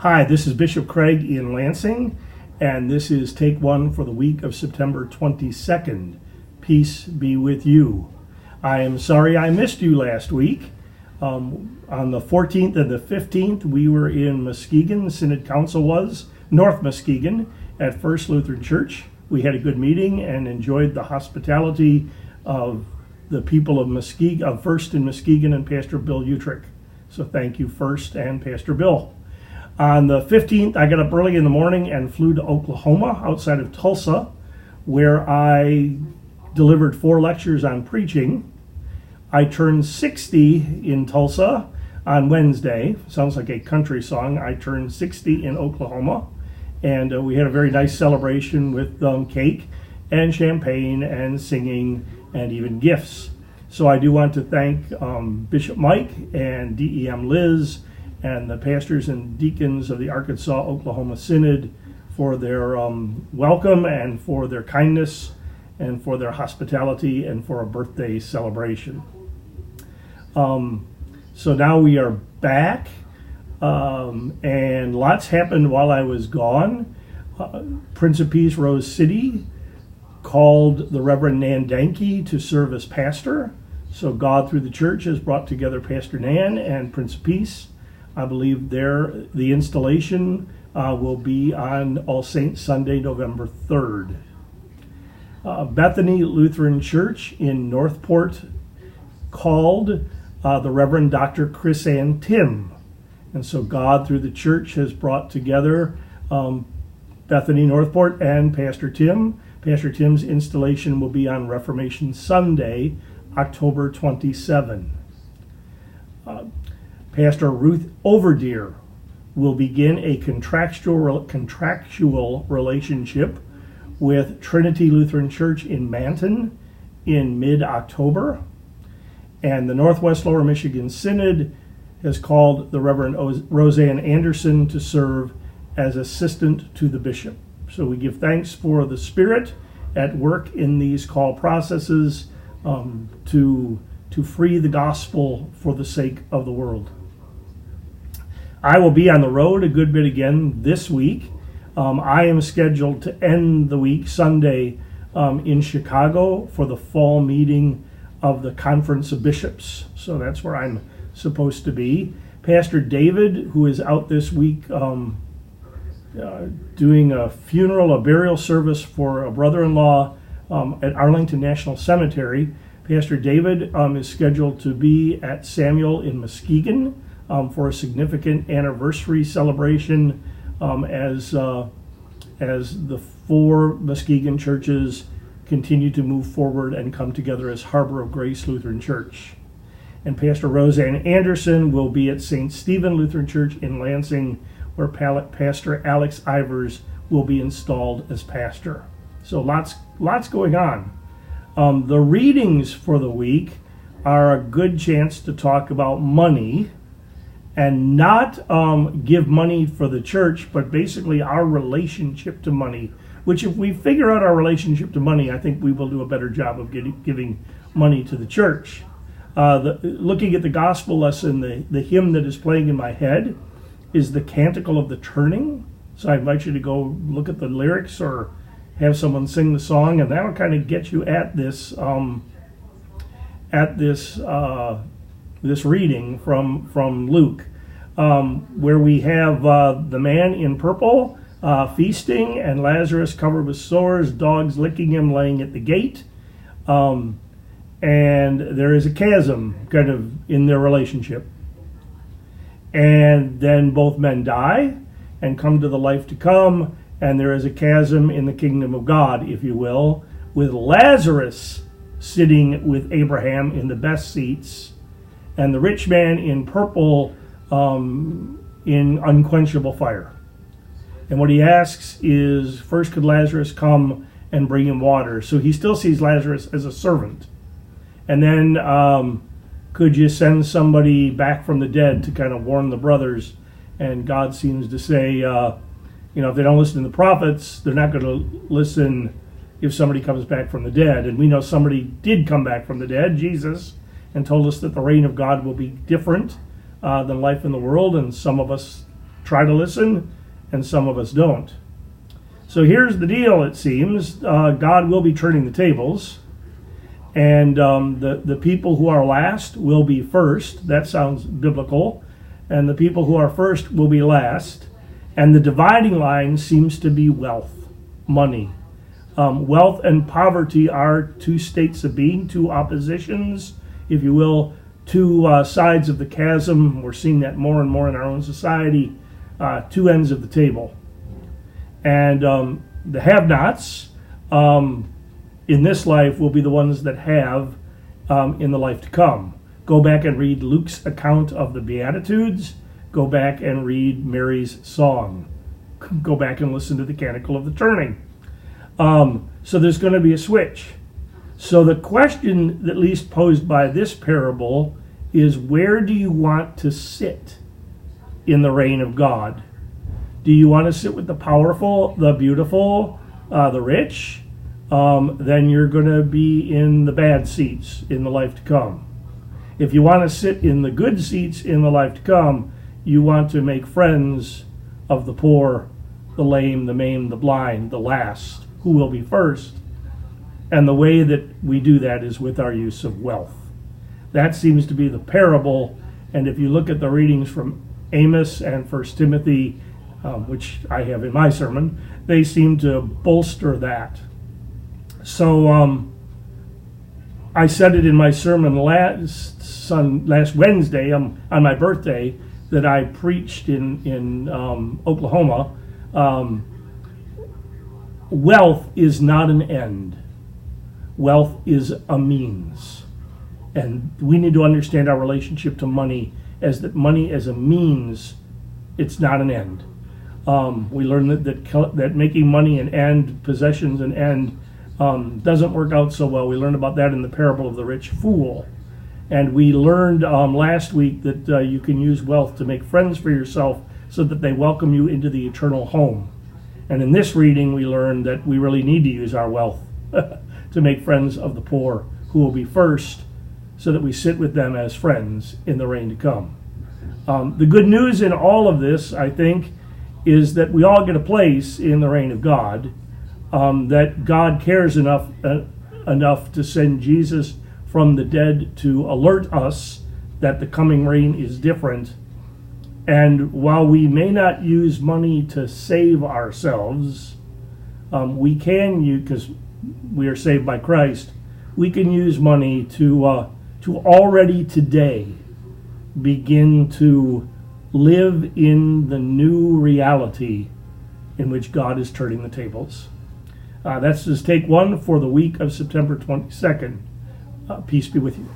Hi, this is Bishop Craig in Lansing, and this is Take One for the week of September 22nd. Peace be with you. I am sorry I missed you last week. On the 14th and the 15th, we were in Muskegon. Synod Council was North Muskegon at First Lutheran Church. We had a good meeting and enjoyed the hospitality of the people of Muskegon, of First in Muskegon, and Pastor Bill Utrick. So thank you, First and Pastor Bill. On the 15th, I got up early in the morning and flew to Oklahoma, outside of Tulsa, where I delivered 4 lectures on preaching. I turned 60 in Tulsa on Wednesday. Sounds like a country song. I turned 60 in Oklahoma, and we had a very nice celebration with cake and champagne and singing and even gifts. So I do want to thank Bishop Mike and DEM Liz and the pastors and deacons of the Arkansas-Oklahoma Synod for their welcome and for their kindness and for their hospitality and for a birthday celebration. So now we are back, and lots happened while I was gone. Prince of Peace Rose City called the Reverend Nan Danke to serve as pastor. So God, through the church, has brought together Pastor Nan and Prince of Peace. I believe the installation will be on All Saints Sunday, November 3rd. Bethany Lutheran Church in Northport called the Reverend Dr. Chris Ann Tim. And so God, through the church, has brought together Bethany Northport and Pastor Tim. Pastor Tim's installation will be on Reformation Sunday, October 27. Pastor Ruth Overdeer will begin a contractual relationship with Trinity Lutheran Church in Manton in mid-October. And the Northwest Lower Michigan Synod has called the Reverend Roseanne Anderson to serve as assistant to the bishop. So we give thanks for the Spirit at work in these call processes to free the gospel for the sake of the world. I will be on the road a good bit again this week. I am scheduled to end the week Sunday in Chicago for the fall meeting of the Conference of Bishops. So that's where I'm supposed to be. Pastor David, who is out this week doing a burial service for a brother-in-law at Arlington National Cemetery. Pastor David is scheduled to be at Samuel in Muskegon for a significant anniversary celebration as the 4 Muskegon churches continue to move forward and come together as Harbor of Grace Lutheran Church. And Pastor Roseanne Anderson will be at St. Stephen Lutheran Church in Lansing, where Pastor Alex Ivers will be installed as pastor. So lots going on. The readings for the week are a good chance to talk about money, and not give money for the church, but basically our relationship to money, which if we figure out our relationship to money, I think we will do a better job of giving money to the church. Looking at the gospel lesson, the hymn that is playing in my head is the Canticle of the Turning. So I invite you to go look at the lyrics or have someone sing the song, and that'll kind of get you at this this reading from Luke, where we have the man in purple feasting, and Lazarus covered with sores, dogs licking him, laying at the gate. And there is a chasm kind of in their relationship. And then both men die and come to the life to come, and there is a chasm in the kingdom of God, if you will, with Lazarus sitting with Abraham in the best seats, and the rich man in purple in unquenchable fire. And what he asks is, first, could Lazarus come and bring him water? So he still sees Lazarus as a servant. And then, could you send somebody back from the dead to kind of warn the brothers? And God seems to say, if they don't listen to the prophets, they're not going to listen if somebody comes back from the dead. And we know somebody did come back from the dead, Jesus, and told us that the reign of God will be different than life in the world, and some of us try to listen, and some of us don't. So here's the deal, it seems. God will be turning the tables, and the people who are last will be first. That sounds biblical. And the people who are first will be last. And the dividing line seems to be wealth, money. Wealth and poverty are two states of being, two oppositions, if you will, two sides of the chasm. We're seeing that more and more in our own society, two ends of the table. And the have-nots in this life will be the ones that have in the life to come. Go back and read Luke's account of the Beatitudes. Go back and read Mary's song. Go back and listen to the Canticle of the Turning. So there's going to be a switch. So the question, at least posed by this parable, is where do you want to sit in the reign of God? Do you want to sit with the powerful, the beautiful, the rich? Then you're going to be in the bad seats in the life to come. If you want to sit in the good seats in the life to come, you want to make friends of the poor, the lame, the maimed, the blind, the last, who will be first. And the way that we do that is with our use of wealth. That seems to be the parable. And if you look at the readings from Amos and 1 Timothy, which I have in my sermon, they seem to bolster that. So I said it in my sermon last Wednesday on my birthday that I preached in Oklahoma. Wealth is not an end. Wealth is a means. And we need to understand our relationship to money as that money as a means, it's not an end. We learned that making money an end, possessions an end, doesn't work out so well. We learned about that in the parable of the rich fool. And we learned last week that you can use wealth to make friends for yourself so that they welcome you into the eternal home. And in this reading, we learned that we really need to use our wealth to make friends of the poor who will be first so that we sit with them as friends in the reign to come. The good news in all of this, I think, is that we all get a place in the reign of God, that God cares enough to send Jesus from the dead to alert us that the coming reign is different. And while we may not use money to save ourselves, we can use, because we are saved by Christ, we can use money to already today begin to live in the new reality in which God is turning the tables. That's just take one for the week of September 22nd. Peace be with you.